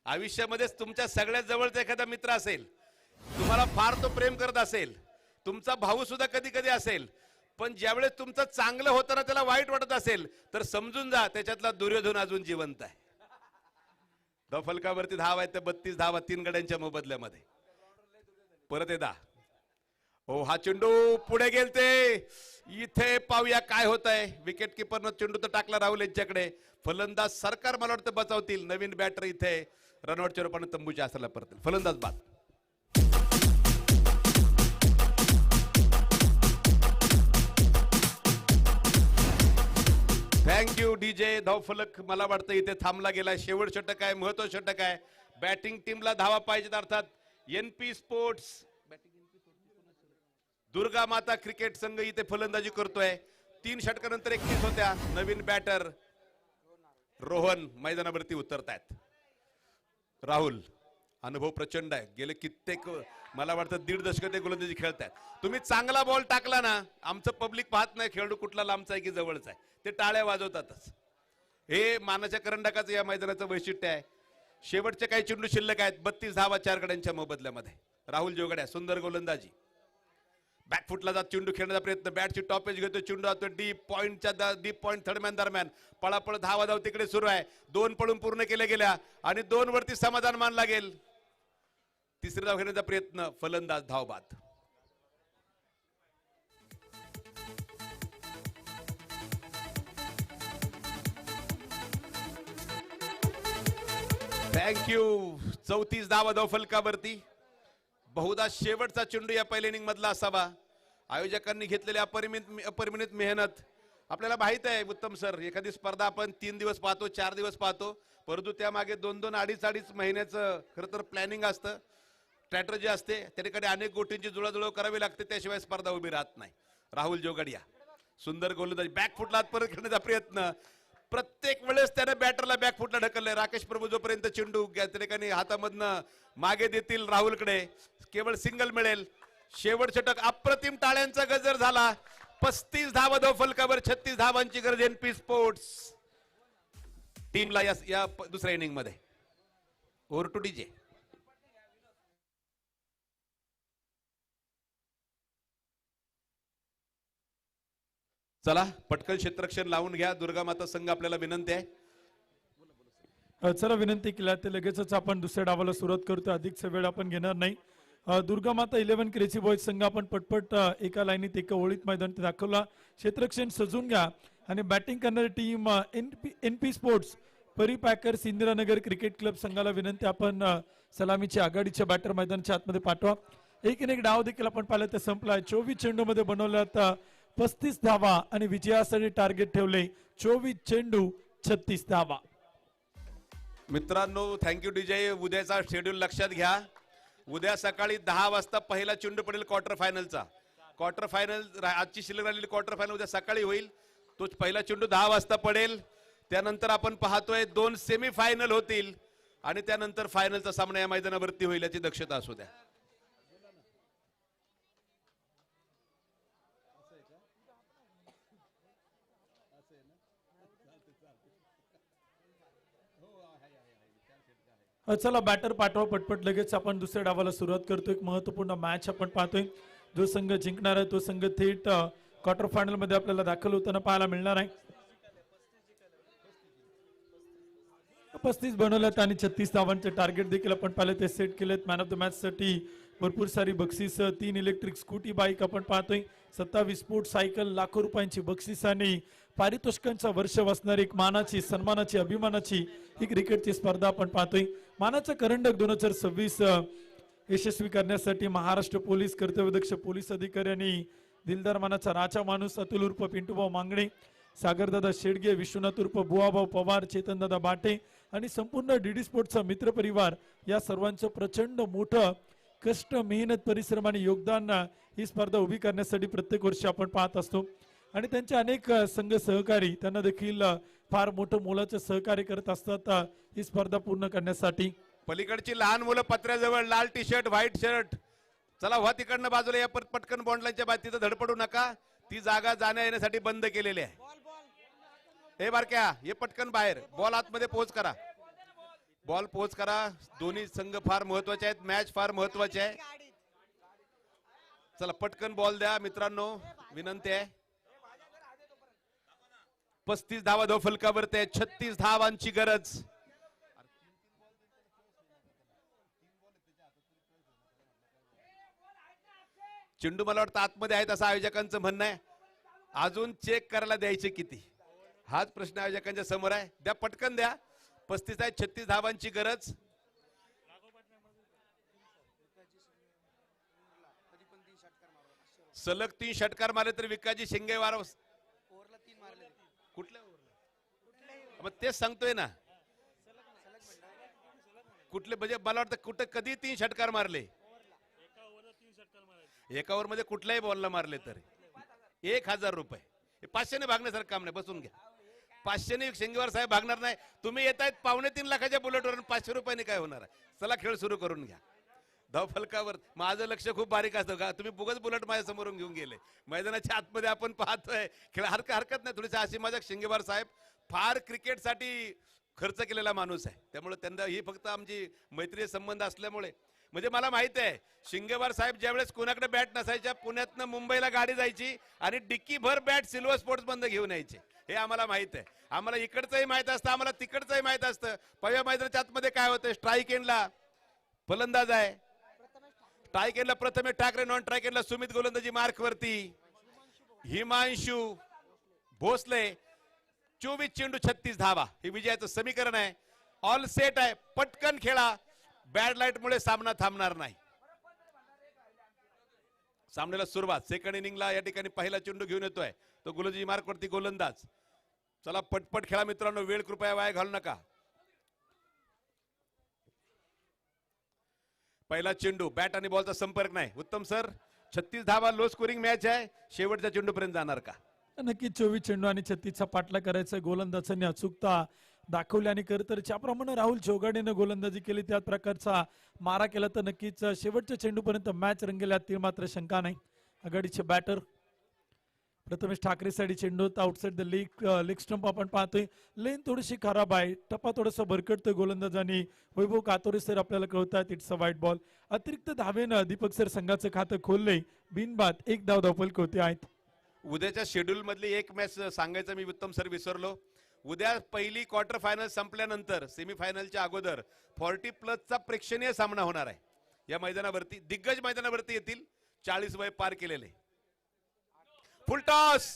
आयुष्यामध्येच तुमच्या सगळ्यात जवळचा एखादा मित्र असेल, तुम्हाला फार तो प्रेम करत असेल, तुमचा भाऊ सुद्धा कधी कधी असेल, पण ज्यावेळेस तुमचं चांगलं होताना त्याला वाईट वाटत असेल तर समजून जा त्याच्यातला दुर्योधन अजून जिवंत आहे. फलकावरती धाव आहे तर 32 धावा 3 गड्यांच्या मोबदल्यामध्ये. परत एकदा ओ हा चेंडू पुढे गेलते. इथे पाहूया काय होत आहे. विकेट किपरनं चेंडू तर टाकला राहुल यांच्याकडे. फलंदाज सरकार मला वाटतं बचावतील. नवीन बॅटर इथे रनआउटच्या रूपाने तंबूच्या आसला परतील. फलंदाज बाद. Thank you DJ. धावफलक मला वाटतं इथे थांबला गेला. शेवट षटक आहे, महत्वाचं षटक आहे. बॅटिंग टीमला धावा पाहिजेत. अर्थात एनपी स्पोर्ट्स दुर्गा माता क्रिकेट संघ इथे फलंदाजी करतोय. 3 षटकानंतर 31 होत्या. नवीन बॅटर रोहन मैदानावरती उतरतायत. राहुल अनुभव प्रचंड आहे. गेले कित्येक मला वाटतं 1.5 दशक ते गोलंदाजी खेळतायत. तुम्ही चांगला बॉल टाकला ना, आमचं पब्लिक पाहत नाही खेळाडू कुठला लांबचा आहे की जवळचा आहे, ते टाळ्या वाजवतातच. हे मानाच्या करंडकाचं या मैदानाचं वैशिष्ट्य आहे. शेवटचे काही चेंडू शिल्लक आहेत. 32 धावा 4 गड्यांच्या मोबदल्यामध्ये. राहुल जोगड्या सुंदर गोलंदाजी. बॅकफुटला जात चेंडू खेळण्याचा प्रयत्न. बॅटची टॉपेज घेतो. चेंडू जातो डीप पॉइंटच्या डीप पॉइंट थर्डमॅन दरम्यान. पळापळ धावा धाव तिकडे सुरू आहे. 2 पळून पूर्ण केल्या गेल्या आणि 2 वरती समाधान मानलं लागेल. तिसरी धाव घेण्याचा प्रयत्न. फलंदाज धाव बाद. थँक्यू. 34 धावा धाव फलकावरती. बहुधा शेवटचा चेंडू या पहिल्या इनिंग मधला असावा. आयोजकांनी घेतलेली अपरिमित मेहनत आपल्याला माहित आहे. उत्तम सर, एखादी स्पर्धा आपण 3 दिवस पाहतो, 4 दिवस पाहतो, परंतु त्यामागे 2-2 अडीच महिन्याचं खरं तर प्लॅनिंग असतं, स्ट्रॅटर्जी असते. त्या ठिकाणी अनेक गोष्टींची जुळवाजुळव करावी लागते, त्याशिवाय स्पर्धा उभी राहत नाही. राहुल जोगडिया सुंदर गोलंदाजी. बॅकफुटला परत खेळण्याचा प्रयत्न. प्रत्येक वेळेस त्याने बॅटरला बॅकफुटला ढकललंय. राकेश प्रभू जोपर्यंत चेंडू त्या ठिकाणी हातामधनं मागे देतील राहुलकडे, केवळ सिंगल मिळेल. शेवट षटक. अप्रतिम टाळ्यांचा गजर झाला. 35 धावा धाव फलकावर. 36 धावांची गरज एनपी स्पोर्ट्स टीमला या दुसऱ्या इनिंग मध्ये. Over two DJ. चला पटकन क्षेत्ररक्षण लावून घ्या. दुर्गा माता संघ आपल्याला विनंती आहे. चला विनंती केल्या ते लगेचच आपण दुसऱ्या डावाला सुरुवात करतो. अधिकचा वेळ आपण घेणार नाही. दुर्गा माता 11 क्रेझी बॉयज संघ आपण पटपट एका लाईनीत एका ओळीत मैदान दाखवला. क्षेत्ररक्षण सजून घ्या आणि बॅटिंग करणारी टीम एनपी स्पोर्ट्स परी पॅकर्स इंदिरानगर क्रिकेट क्लब संघाला विनंती आपण सलामीच्या आघाडीच्या बॅटर मैदानाच्या आतमध्ये पाठवा. एक डाव देखील आपण पाहिलं तर संपलाय. 24 चेंडू मध्ये बनवल्यात 35 धावा आणि विजयासाठी टार्गेट ठेवले 24 चेंडू 36 धावा. मित्रांनो थँक्यू डीजे. उद्याचा शेड्यूल लक्षात घ्या. उद्या सकाळी 10 वाजता पहिला चेंडू पडेल क्वार्टर फायनलचा. क्वार्टर फायनल आजची शिल्लक राहिलेली क्वार्टर फायनल उद्या सकाळी होईल. तो पहिला चेंडू 10 वाजता पडेल. त्यानंतर आपण पाहतोय 2 सेमी फायनल होतील आणि त्यानंतर फायनलचा सामना या मैदानावरती होईल, याची दक्षता असू द्या. चला बॅटर पाठवा पटपट. लगेच आपण दुसऱ्या डावाला सुरुवात करतो. एक महत्वपूर्ण मॅच आपण पाहतोय. जो संघ जिंकणार आहे तो संघ थेट क्वार्टर फायनल मध्ये आपल्याला दाखल होताना पाहायला मिळणार आहे. 35 बनवल्यात आणि 36 धावांचे टार्गेट देखील आपण पाहिले ते सेट केलेत. मॅन ऑफ द मॅच साठी भरपूर सारी बक्षीस. 3 इलेक्ट्रिक स्कूटी बाईक आपण पाहतोय. 27 स्पोर्ट्स सायकल, लाखो रुपयांची बक्षीस आणि पारितोषिकांचा वर्ष असणारी एक मानाची, सन्मानाची, अभिमानाची ही क्रिकेटची स्पर्धा आपण पाहतोय. मानाचा करंडक 2026 यशस्वी करण्यासाठी महाराष्ट्र पोलीस कर्तव्यदक्ष पोलीस अधिकारी आणि दिलदार मानाचा राजा माणूस अतुल उर्फ पिंटूभाऊ मांगणे, सागरदादा शेडगे, विश्वनाथ उर्फ बुवाभाऊ पवार, चेतनदादा बाटे आणि संपूर्ण डीडी स्पोर्ट्सचा मित्र परिवार या सर्वांचं प्रचंड मोठं कष्ट, मेहनत, परिश्रम आणि योगदान ही स्पर्धा उभी करण्यासाठी प्रत्येक वर्षी आपण पाहत असतो. आणि त्यांचे अनेक संघ सहकारी त्यांना देखील फार मोठं मोलाचं सहकार्य करत असतात ही स्पर्धा पूर्ण करण्यासाठी. पलीकडची लहान मुलं पत्र्याजवळ लाल टी शर्ट व्हाईट शर्ट, चला व्हा तिकडनं बाजूला या. पटकन बॉन्डलाईनच्या बाबतीत धडपडू नका. ती जागा जाण्या येण्यासाठी बंद केलेली आहे. हे बारक्या ये पटकन बाहेर. बॉल आतमध्ये पोहोच करा. बॉल पोच करा. दोन्ही संघ फार महत्वाचे आहेत, मॅच फार महत्वाची आहे. चला पटकन बॉल द्या मित्रांनो, विनंती आहे. 35 धावा धाव फलकावरती आहे, 36 धावांची गरज. चेंडू मला वाटतं आतमध्ये आहेत असं आयोजकांचं म्हणणं आहे. अजून चेक करायला द्यायचे किती, हाच प्रश्न आयोजकांच्या समोर आहे. द्या पटकन द्या. 35 आहे, 36 धावांची गरज. सलग 3 षटकार मारले तर विकाजी शिंगेवार कुठल्या मग तेच सांगतोय ना, कुठले म्हणजे मला वाटतं कुठे कधी 3 षटकार मारले एका ओव्हर मध्ये कुठल्याही बॉलला मारले तर 1000 रुपये. 500 ने भागण्यासारखं काम नाही, बसून घ्या. 500 ने शिंगेवार साहेब भागणार नाही. तुम्ही येत आहेत 2.5 लाखाच्या बुलेटवर, 500 रुपयाने काय होणार आहे. चला खेळ सुरू करून घ्या. धाव फलकावर माझं लक्ष खूप बारीक असतं का, तुम्ही बुगच बुलेट माझ्या समोरून घेऊन गेले. मैदानाच्या आतमध्ये आपण पाहतोय खेळ, हरकत नाही थोडीशी अशी माझ्या शिंगेवार साहेब फार क्रिकेटसाठी खर्च केलेला माणूस आहे, त्यामुळे त्यांना ही फक्त आमची मैत्रीय संबंध असल्यामुळे. म्हणजे मला माहित आहे शिंगेवार साहेब ज्यावेळेस कोणाकडे बॅट नसायच्या, पुण्यातनं मुंबईला गाडी जायची आणि डिक्की भर बॅट सिल्वर स्पोर्ट्स बंद घेऊन यायचे. हे आम्हाला माहित आहे. आम्हाला इकडचंही माहित असतं, आम्हाला तिकडचंही माहित असतं. पहिल्या मैदानाच्या आतमध्ये काय होतं, स्ट्राईक एंडला फलंदाज आहे, स्ट्राईक एंडला प्रथमेश ठाकरे, नॉन स्ट्राईक एंडला सुमित गोलंदाजी मार्क वरती. हिमांशू भोसले 24 चेंडू 36 धावा, हे विजयाचं समीकरण आहे. ऑल सेट आहे, पटकन खेळा. बॅड लाईट मुळे सामना थांबणार नाही. सामन्याला सुरुवात. सेकंड इनिंगला या ठिकाणी पहिला चेंडू घेऊन येतोय तो गोलंदाजी मार्क वरती गोलंदाज. चला पटपट खेळा मित्रांनो, वेळ कृपया वाया घालू नका. पहिला चेंडू, बॅट आणि बॉलचा संपर्क नाही. उत्तम सर, 36 धावा, लो स्कोरिंग मॅच आहे. शेवटच्या चेंडू पर्यंत जाणार का? नक्की 24 चेंडू आणि 36चा पाठला करायचा. गोलंदाजांनी अचूकता दाखवली आणि खरं तर ज्याप्रमाणे राहुल चौघाडीनं गोलंदाजी केली त्याच प्रकारचा मारा केला तर नक्कीच शेवटच्या चेंडूपर्यंत मॅच रंगेल यात मात्र शंका नाही. आघाडीचे बॅटर प्रथमेश ठाकरे साठी चेंडू आउटसाइड द लेग स्टंप आपण पाहतोय. लेन थोडीशी खराब आहे, टप्पा थोडासा भरकटतोय गोलंदाजांनी. वैभव कातोरे सर आपल्याला कळतात इट्स अ वाईट बॉल. अतिरिक्त धावेनं दीपक सर संघाचं खातं खोललंय. बिनबाद 1 धाव धावफलक होते आहेत. उद्याच्या शेड्यूल मधली एक मॅच सांगायचं मी उत्तम सर विसरलो. उद्या पहिली क्वार्टर फायनल संपल्यानंतर सेमीफायनलच्या अगोदर 40+ चा प्रेक्षणीय सामना होणार आहे. या मैदानावरती दिग्गज मैदानावरती येतील 40 वय पार केलेले. फुल टॉस,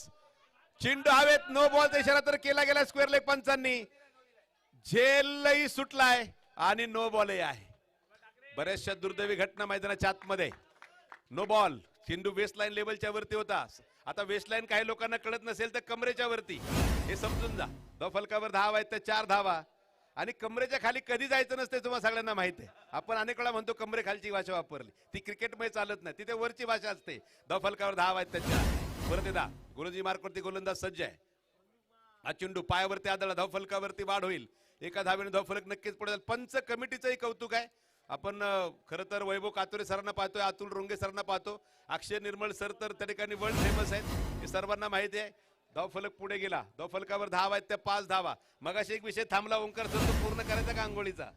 चेंडू हवेत, नो बॉलचा इशारा तर केला गेला स्क्वेअर लेग पंचांनी. झेलही सुटलाय आणि नो बॉलही आहे. बऱ्याचशा दुर्दैवी घटना मैदानाच्या आतमध्ये. नो बॉल, चेंडू वेस्ट लाईन लेवलच्या वरती होता. आता वेस्ट लाईन काही लोकांना कळत नसेल तर कमरेच्या वरती, हे समजून जा. धाव फलकावर धावा आहेत त्या 4 धावा, आणि कमरेच्या खाली कधी जायचं नसते तुम्हाला सगळ्यांना माहित आहे. आपण अनेक वेळा म्हणतो कमरे खालची भाषा वापरली, ती क्रिकेटमध्ये चालत नाही, तिथे वरची भाषा असते. धाव फलकावर धावा आहेत त्या 4. परत एकदा गोलंदाजी मार्कवरती गोलंदाज सज्ज आहे. हा चेंडू पायावरती आदळला, धाव फलकावरती वाढ होईल. एका धावेने धाव फलक नक्कीच पडेल. पंच कमिटीचंही कौतुक आहे. आपण खरं तर वैभव कातोरे सरांना पाहतोय, अतुल रोंगे सरांना पाहतो, अक्षय निर्मळ सर तर त्या ठिकाणी वर्ल्ड फेमस आहेत, हे सर्वांना माहिती आहे. धाव फलक पुढे गेला, धाव फलकावर धावा आहेत त्या 5 धावा. मगाशी एक विषय थांबला ओंकार सर, तो पूर्ण करायचा का आंघोळीचा?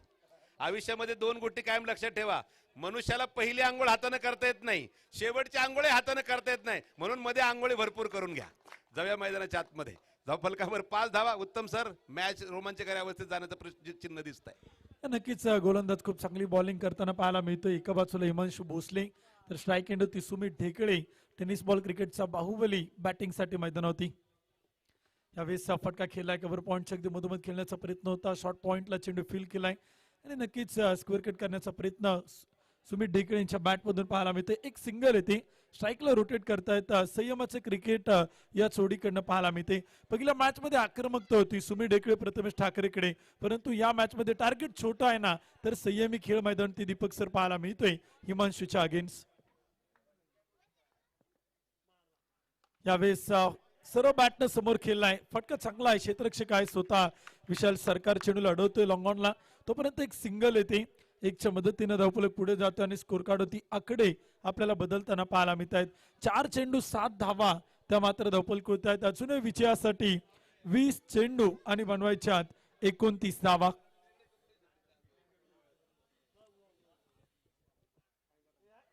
आयुष्यामध्ये 2 गोष्टी कायम लक्षात ठेवा. मनुष्याला पहिली आंघोळ हाताने करता येत नाही, शेवटची आंघोळ हाताने करता येत नाही, म्हणून मध्ये आंघोळी भरपूर करून घ्या. जाऊया मैदानाच्या आतमध्ये. धाव फलकावर 5 धावा. उत्तम सर, मॅच रोमांचकारी अवस्थेत जाण्याचं चिन्ह दिसत आहे. नक्कीच गोलंदाज खूप चांगली बॉलिंग करताना पाहायला मिळतोय. एका बाजूला हिमांशू भोसले तर स्ट्राईक एंड होती सुमित ढेकळे. टेनिस बॉल क्रिकेटचा बाहुबली बॅटिंगसाठी मैदानावरती. यावेळेस फटका खेळलाय, कव्हर पॉईंट अगदी मधोमध खेळण्याचा प्रयत्न होता. शॉर्ट पॉईंटला चेंडू फील केलाय आणि नक्कीच स्क्वेअर कट करण्याचा प्रयत्न सुमित ढेकळे यांच्या बॅटमधून पाहायला मिळते. एक सिंगल येते, स्ट्राईकला रोटेट करतायत. संयमाचे क्रिकेट या जोडीकडनं पाहायला मिळते. पहिल्या मॅच मध्ये आक्रमकता होती सुमित ढेकळे प्रथमेश ठाकरेकडे, परंतु या मॅच मध्ये टार्गेट छोटा आहे ना, तर संयमी खेळ मैदान ते दीपक सर पाहायला मिळतोय हिमांशूच्या अगेन्स्ट. यावेळेस सर्व बॅटनं समोर खेळलाय. फटका चांगला आहे, क्षेत्ररक्षक आहे स्वतः विशाल सरकार. चेंडूला अडवतोय लॉंग ऑनला, तोपर्यंत एक सिंगल येते. 1च्या मदतीनं धावफलक पुढे जातो आणि स्कोर कार्ड होती आकडे आपल्याला बदलताना पाहायला मिळत आहेत. 4 चेंडू 7 धावा त्या मात्र धावफलक होत आहेत. अजूनही विजयासाठी 20 चेंडू आणि बनवायच्यात 29 धावा.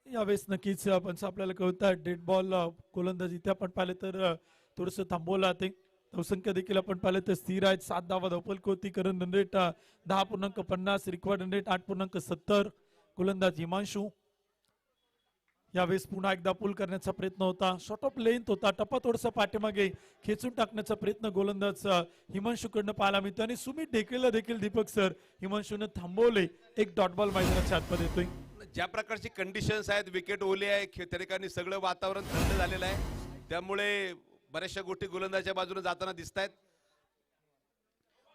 यावेळेस नक्कीच पण आपल्याला कळतं डेड बॉल गोलंदाजी इथे आपण पाहिलं तर थोडस थांबवलं ते धावसंख्या देखील आपण पाहिलं तर स्थिर आहेत 7 धावा धावफलक होती current run rate 10.50 required run rate 8.70 गोलंदाज हिमांशू यावेळेस पुन्हा एकदा पुल करण्याचा प्रयत्न होता शॉर्ट ऑफ लेंथ होता टप्पा थोडसा पाठीमागे खेचून टाकण्याचा प्रयत्न गोलंदाज हिमांशूकडनं पाहायला मिळतो आणि सुमित ढेकलेला देखील दीपक सर हिमांशूने थांबवले एक डॉट बॉल मैदानाच्या आतमध्ये येतोय ज्या प्रकारची कंडिशन्स आहेत विकेट ओली आहे त्या ठिकाणी सगळं वातावरण थंड झालेलं आहे त्यामुळे बऱ्याचशा गोष्टी गोलंदाजाच्या बाजूने जाताना दिसत आहेत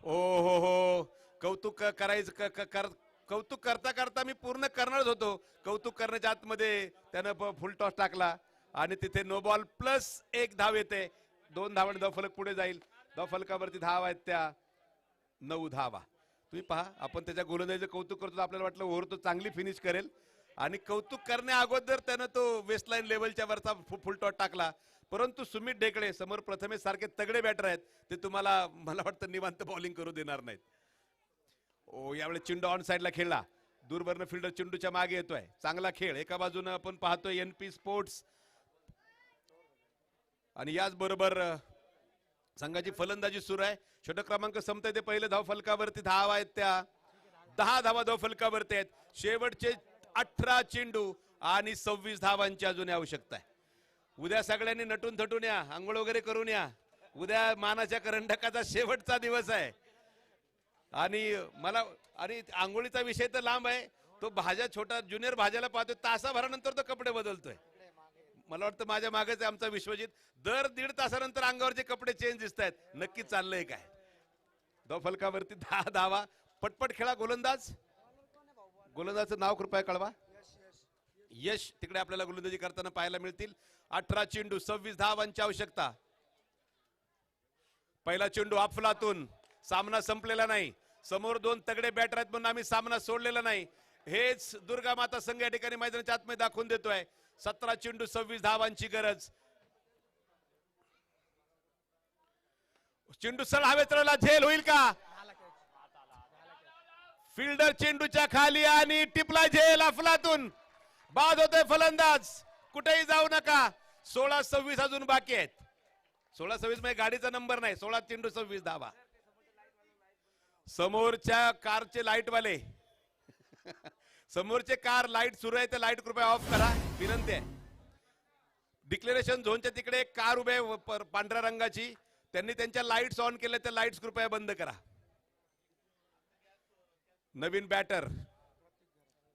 ओ हो कौतुक करायचं कौतुक करता करता मी पूर्ण करणारच होतो कौतुक करण्याच्या आतमध्ये त्यानं फुल टॉस टाकला आणि तिथे नो बॉल प्लस 1 धाव येते 2 धावांनी धावफलक पुढे जाईल धावफलकावरती धाव आहेत त्या 9 धावा तुम्ही पहा आपण त्याच्या गोलंदाजीचं कौतुक करतो आपल्याला वाटलं ओव्हर तो चांगली फिनिश करेल आणि कौतुक करण्या अगोदर त्यानं तो वेस्टलाईन लेवलच्या वरचा फुल टॉस टाकला परंतु सुमित ढेकळे समोर प्रथमेश सारखे तगडे बॅटर आहेत ते तुम्हाला मला वाटतं निवांत बॉलिंग करू देणार नाहीत ओ यावेळी चेंडू ऑन साइडला खेळला दूरवरनं फिल्डर चेंडूच्या मागे येतोय चांगला खेळ एका बाजूने आपण पाहतोय NP स्पोर्ट्स आणि याच बरोबर संघाची फलंदाजी सुरू आहे षटक क्रमांक संपतंय ते पहिले धाव फलकावरती धाव आहेत त्या 10 धावा धाव फलकावरती आहेत शेवटचे 18 चेंडू आणि 26 धावांची अजून आवश्यकता आहे उद्या सगळ्यांनी नटून थटून या आंघोळ वगैरे करून या उद्या मानाच्या करंडकाचा शेवटचा दिवस आहे आणि मला आणि आंघोळीचा विषय तर लांब आहे तो भाज्या छोटा ज्युनियर भाज्याला पाहतोय तासाभरानंतर तो कपडे बदलतोय मला वाटतं माझ्या मागेच आमचा विश्वजित दर 1.5 तासानंतर अंगावरचे कपडे चेंज दिसत आहेत नक्की चाललंय काय धाव फलकावरती 10 धावा पटपट खेळा गोलंदाजचं नाव कृपया कळवा यश तिकडे आपल्याला गोलंदाजी करताना पाहायला मिळतील 18 चेंडू 26 धावांची आवश्यकता पहिला चेंडू अफलातून सामना संपलेला नाही समोर 2 तगडे बॅटर आहेत म्हणून आम्ही सामना सोडलेला नाही हेच दुर्गा माता संघ या ठिकाणी मैदानाच्या आतमध्ये दाखवून देतोय 17 चेंडू 26 धावांची गरज चेंडू सळ हवेत रवला झेल होईल का फिल्डर चेंडूच्या खाली आणि टिपला झेल अफलातून बाद होतोय फलंदाज कुठेही जाऊ नका 16-26 अजून बाकी आहेत 16-26 मध्ये गाडीचा नंबर नाही 16 चेंडू 26 धावा समोरच्या कारचे लाईट वाले समोरचे कार लाईट सुरू आहे ते लाईट कृपया ऑफ करा विनंती आहे डिक्लेरेशन झोनच्या तिकडे एक कार उभे पांढऱ्या रंगाची त्यांनी त्यांच्या लाईट्स ऑन केल्या त्या लाईट्स कृपया बंद करा नवीन बॅटर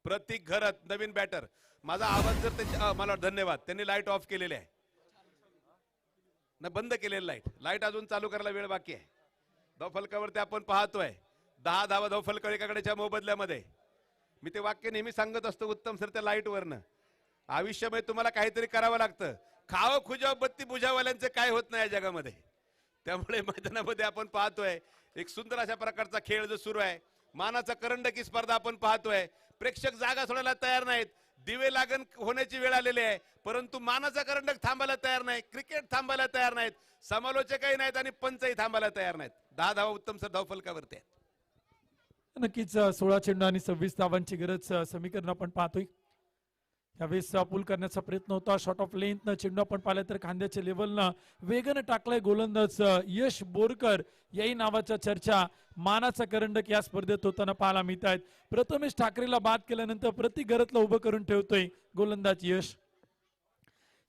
प्रतीक घरत नवीन बॅटर माझा आवाज जर त्यांच्या मला धन्यवाद त्यांनी लाईट ऑफ केलेली आहे ना बंद केलेली लाईट अजून चालू करायला वेळ बाकी आहे धावफलकावरती आपण पाहतोय 10 धावा धावफलक एकाकडेच्या मोबदल्यामध्ये मी ते वाक्य नेहमी सांगत असतो उत्तम सर त्या लाईट वरनं आयुष्यामध्ये तुम्हाला काहीतरी करावं लागतं खाओ खुजाव बत्ती बुझावाल्यांचे काय होत नाही या जगामध्ये त्यामुळे मैदानामध्ये आपण पाहतोय एक सुंदर अशा प्रकारचा खेळ जो सुरू आहे मानाचा करंडकी स्पर्धा आपण पाहतोय प्रेक्षक जागा सोडायला तयार नाहीत दिवे लागण होण्याची वेळ आलेली आहे परंतु मानाचा करंडक थांबायला तयार नाही क्रिकेट थांबायला तयार नाहीत समालोचकही नाहीत आणि पंचही थांबायला तयार नाहीत 10 धावा उत्तम सर धावफलकावरती आहेत नक्कीच 16 चेंडू आणि 26 धावांची गरज समीकरण आपण पाहतोय यावेळेस पूल करण्याचा प्रयत्न होता शॉर्ट ऑफ लेंथ न चेंडू आपण पाहिलं तर खांद्याच्या लेवलनं वेगानं टाकलाय गोलंदाज यश बोरकर याही नावाच्या चर्चा मानाचा करंडक या स्पर्धेत होताना पाहायला मिळत आहेत प्रथमेश ठाकरेला बाद केल्यानंतर प्रति घरातला उभं करून ठेवतोय गोलंदाज यश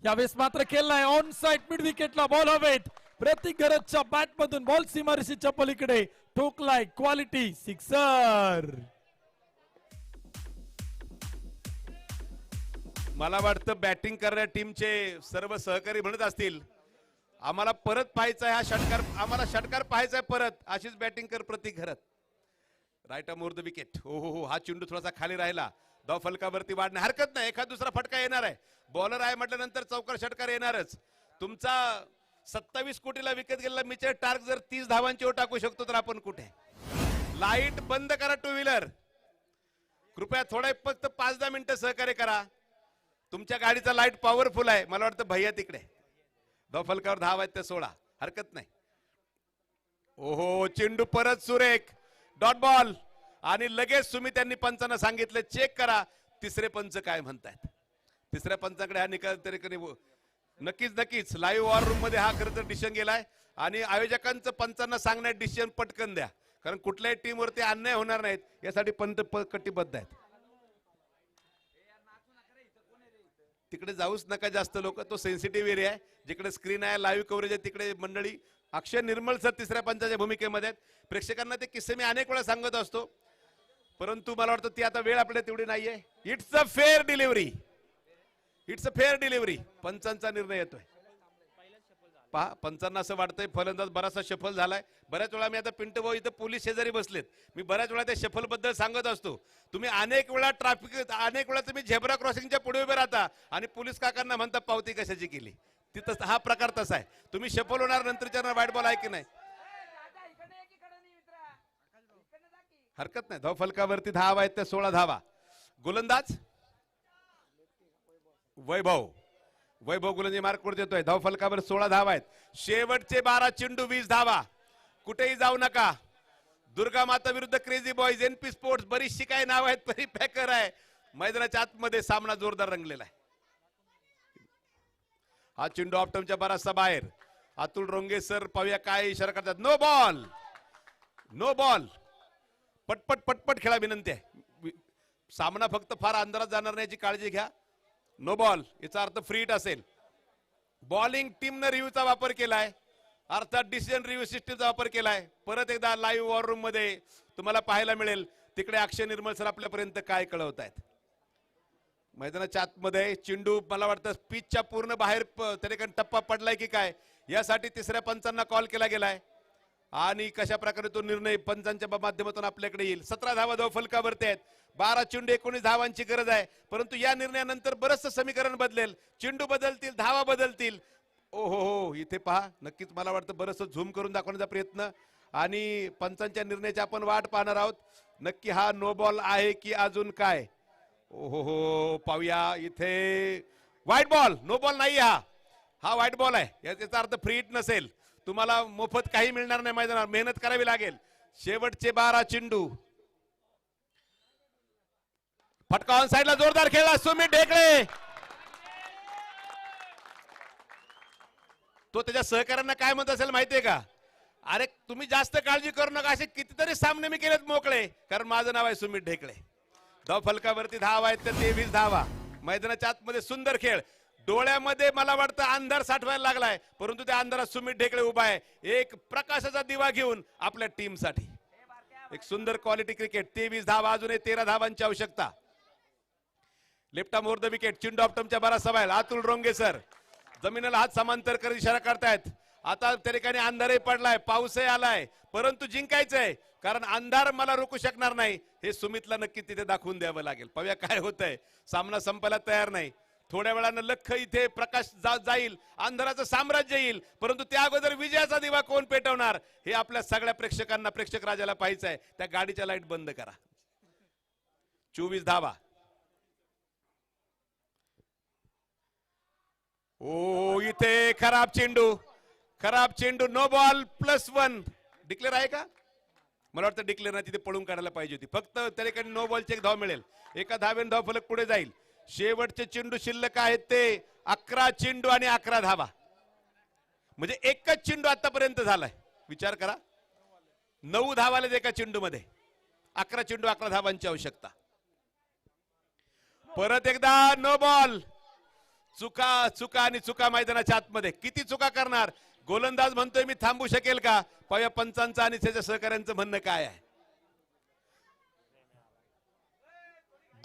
यावेळेस मात्र खेळलाय ऑन साइड मिड विकेटला बॉल हवेत प्रतीक गरजच्या बॅट मधून बॉल सीमारेषेच्या पलीकडे ठोकलाय क्वालिटी सिक्सर मला वाटतं बॅटिंग करणाऱ्या टीमचे सर्व सहकारी म्हणत असतील आम्हाला परत पाहायचा आहे हा षटकार आम्हाला षटकार पाहायचा आहे परत अशीच बॅटिंग कर प्रतीक घरत राईट मोर द विकेट हो हा चेंडू थोडासा खाली राहिला धाव फलकावरती वाढणे हरकत नाही एखाद दुसरा फटका येणार आहे बॉलर आहे म्हटल्यानंतर चौकार षटकार येणारच तुमचा 27 कोटीला विकेट गेलेला मिचेल टार्क जर 30 धावांची टाकू शकतो तर आपण कुठे लाईट बंद करा टू व्हीलर कृपया थोडा फक्त 5-10 मिनिटं सहकार्य करा तुमच्या गाडीचा लाईट पॉवरफुल आहे मला वाटतं भैया तिकडे धाव फलकावर धाव आहेत ते 16 हरकत नाही ओहो चेंडू परत सुरेख डॉट बॉल आणि लगेच सुमित त्यांनी पंचांना सांगितलं चेक करा तिसरे पंच काय म्हणतायत तिसऱ्या पंचाकडे हा निकाल तरी नक्कीच नक्कीच लाईव्ह वॉर रूम मध्ये हा खरं तर डिसिजन गेलाय आणि आयोजकांचं पंचांना सांगण्यात डिसिजन पटकन द्या, कारण कुठल्याही टीमवरती अन्याय होणार नाहीत यासाठी पंत कटिबद्ध आहेत. तिकडे जाऊच नका जास्त लोक, तो सेन्सिटिव्ह एरिया आहे, जिकडे स्क्रीन आहे लाईव्ह कव्हरेज आहे तिकडे मंडळी. अक्षय निर्मल सर तिसऱ्या पंचाच्या भूमिकेमध्ये आहेत. प्रेक्षकांना ते किस्से मी अनेक वेळा सांगत असतो, परंतु मला वाटतं ती आता वेळ आपल्या तेवढी नाहीये. It's a fair delivery, it's a fair delivery. पंचांचा निर्णय येतोय. पहा पंचांना असं वाटतंय फलंदाज बराचसा शफल झालाय. बऱ्याच वेळा मी आता पिंटू भाऊ इथं पोलीस शेजारी बसलेत, मी बऱ्याच वेळा त्या शफल बद्दल सांगत असतो. तुम्ही अनेक वेळा अनेक वेळा तुम्ही झेब्रा क्रॉसिंगच्या पुढे उभे राहता आणि पोलीस काकांना म्हणता पावती कशाची केली. तिथं हा प्रकार तसा आहे. तुम्ही शफल होणार नंतरच्या वाईट बॉल आहे की नाही, हरकत नाही. धाव फलकावरती धावा आहेत त्या 16 धावा. गोलंदाज वैभव गोलंदाजी मार्कवर देतोय. धाव फलकावर 16 धावा आहेत. शेवटचे 12 चेंडू 20 धावा. कुठेही जाऊ नका. दुर्गा माता विरुद्ध क्रेझी बॉयज, एनपी स्पोर्ट्स, बरीचशी काही नाव आहेत, परी पॅकर आहे. मैदानाच्या आतमध्ये सामना जोरदार रंगलेला आहे. हा चेंडू ऑप्टमच्या बराचसा बाहेर. अतुल रोंगे सर पाहूया काय इशारा करतात. No ball, no ball. पटपट पटपट खेळा विनंती आहे. सामना फक्त फार अंधारात जाणार नाही याची काळजी घ्या. नो बॉल याचा अर्थ फ्री हिट असेल. बॉलिंग टीमनं रिव्ह्यूचा वापर केलाय, अर्थात डिसिजन रिव्ह्यू सिस्टीमचा वापर केलाय. परत एकदा लाईव्ह वॉर रूम मध्ये तुम्हाला पाहायला मिळेल तिकडे अक्षय निर्मल सर आपल्यापर्यंत काय कळवत आहेत. मैदानाच्या आतमध्ये चेंडू मला वाटतं पिचच्या पूर्ण बाहेर त्या ठिकाणी टप्पा पडलाय की काय यासाठी तिसऱ्या पंचांना कॉल केला गेलाय आणि कशा प्रकारे तो निर्णय पंचांच्या माध्यमातून आपल्याकडे येईल. 17 धावा धाव फलकावरती आहेत. 12 चेंडू 19 धावांची गरज आहे, परंतु या निर्णयानंतर बरंचसं समीकरण बदलेल. चेंडू बदलतील, धावा बदलतील. ओहो हो, इथे पहा नक्कीच मला वाटतं बरंचसं झूम करून दाखवण्याचा प्रयत्न आणि पंचांच्या निर्णयाची आपण वाट पाहणार आहोत. नक्की हा नो बॉल आहे की अजून काय. ओहो हो, पाहूया इथे व्हाईट बॉल. नो बॉल नाही, हा व्हाईट बॉल आहे. याचा अर्थ फ्री हिट नसेल. तुम्हाला मोफत काही मिळणार नाही, मैदानावर मेहनत करावी लागेल. शेवटचे 12 चेंडू. फटका ऑन साइडला जोरदार खेळला सुमित ढेकळे. तो त्याच्या सहकाऱ्यांना काय म्हणत असेल माहितीये का, अरे तुम्ही जास्त काळजी करू नका, असे कितीतरी सामने मी केलेत मोकळे, कारण माझं नाव आहे सुमित ढेकळे. धाव फलकावरती धावा आहेत त्या 23 धावा. मैदानाच्या आतमध्ये सुंदर खेळ. डोळ्यामध्ये मला वाटतं अंधार साठवायला लागलाय, परंतु त्या अंधारात सुमित ढेकळे उभा आहे एक प्रकाशाचा दिवा घेऊन आपल्या टीमसाठी. एक सुंदर क्वालिटी क्रिकेट. 23 धावा, अजूनही 13 धावांची आवश्यकता. Left arm over the wicket. चेंडू ऑप्टमच्या बराचसा बाहेर. अतुल रोंगे सर जमिनीला हात समांतर करत इशारा करतायत. आता त्या ठिकाणी अंधारही पडलाय, पाऊसही आलाय, परंतु जिंकायचंय, कारण अंधार मला रोखू शकणार नाही हे सुमितला नक्की तिथे दाखवून द्यावं लागेल. पाहूया काय होतंय. सामना संपायला तयार नाही. थोड्या वेळानं लख इथे प्रकाश जाईल, अंधाराचं साम्राज्य येईल, परंतु त्या अगोदर विजयाचा दिवा कोण पेटवणार हे आपल्या सगळ्या प्रेक्षकांना, प्रेक्षक राजाला पाहायचं आहे. त्या गाडीच्या लाईट बंद करा. 24 धावा. ओ इथे खराब चेंडू, खराब चेंडू. नो बॉल +1 डिक्लेअर आहे का. मला वाटतं डिक्लेअर नाही, तिथे पळून काढायला पाहिजे होती. फक्त त्या ठिकाणी नो बॉलची एक धाव मिळेल. एका धावेन धाव फलक पुढे जाईल. शेवटचे चेंडू शिल्लक आहेत ते 11 चेंडू आणि 11 धावा. म्हणजे एकच चेंडू आतापर्यंत झालाय. विचार करा, 9 धावाले एका चेंडू मध्ये. 11 चेंडू 11 धावांची आवश्यकता. परत एकदा नो बॉल. चुका चुका आणि चुका मैदानाच्या आतमध्ये. किती चुका करणार. गोलंदाज म्हणतोय मी थांबू शकेल का. पाहूया पंचांचं आणि त्याच्या सहकाऱ्यांचं म्हणणं काय आहे.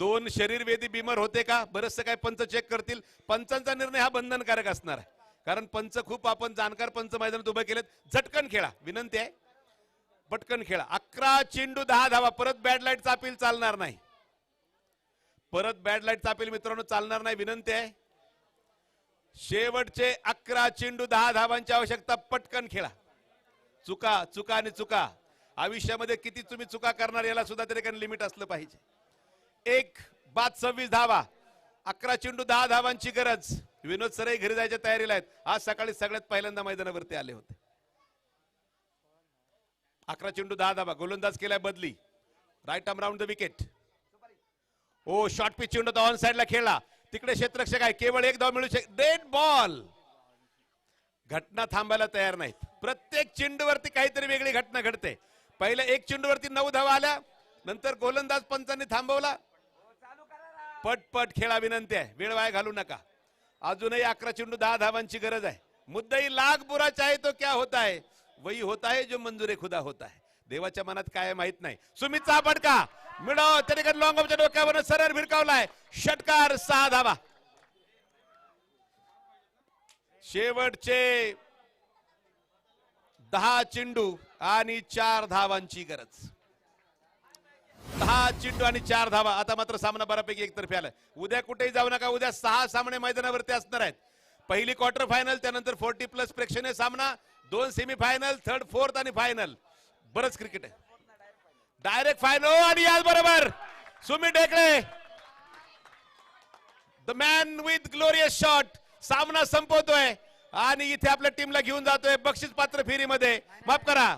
2 शरीरवेदी बिमर होते का, बरंचसं काय पंच चेक करतील. पंचांचा निर्णय हा बंधनकारक असणार आहे, कारण पंच खूप आपण जाणकार पंच मैदानात उभे केलेत. झटकन खेळा विनंती आहे, पटकन खेळा. 11 चेंडू 10 धावा. परत बॅड लाईटचा अपील चालणार नाही. परत बॅड लाईटचा अपील मित्रांनो चालणार नाही. विनंती आहे. शेवटचे 11 चेंडू 10 धावांची आवश्यकता. पटकन खेळा. चुका चुका आणि चुका. आयुष्यामध्ये किती तुम्ही चुका करणार याला सुद्धा तरी काही लिमिट असलं पाहिजे. 1 बाद 26 धावा. 11 चेंडू 10 धावांची गरज. विनोद सरई घरी जायच्या तयारीला आहेत. आज सकाळी सगळ्यात पहिल्यांदा मैदानावरती आले होते. 11 चेंडू 10 धावा. गोलंदाज केलाय बदली. Right arm round the wicket. ओ शॉर्ट पिच चेंडू ऑन साइडला खेळला. तिकडे क्षेत्ररक्षक आहे, केवळ एक धाव मिळू शकते. Dead ball. घटना थांबायला तयार नाहीत. प्रत्येक चेंडूवरती काहीतरी वेगळी घटना घडते. पहिल्या एक चेंडूवरती 9 धावा आल्या, नंतर गोलंदाज पंचांनी थांबवला. पटपट खेळा विनंती आहे, वेळ वाया घालू नका. अजूनही 11 चेंडू 10 धावांची गरज आहे. मुद्दा ही लाख बुरा चाहे तो क्या होता है, वही होता है जो मंजूर खुदा होता है. देवाच्या मनात काय आहे माहित नाही. सुमितचा फटका मिळव, त्या ठिकाणी लॉंग ऑफच्या डोक्यावर सरळ भिरकावलाय. षटकार, 6 धावा. शेवटचे 10 चेंडू आणि 4 धावांची गरज. 10 चेंडू आणि 4 धावा. आता मात्र सामना बऱ्यापैकी एकतर्फी आलाय. उद्या कुठेही जाऊ नका, उद्या 6 सामने मैदानावरती असणार आहेत. पहिली क्वार्टर फायनल, त्यानंतर 40+ प्रेक्षणीय सामना, 2 सेमीफायनल, 3rd, 4th आणि फायनल. बरंच क्रिकेट आहे. Direct final. आणि याचबरोबर सुमित ढेकळे, the man with glorious shot, सामना संपवतोय आणि इथे आपल्या टीमला घेऊन जातोय बक्षीस पात्र फेरीमध्ये. माफ करा,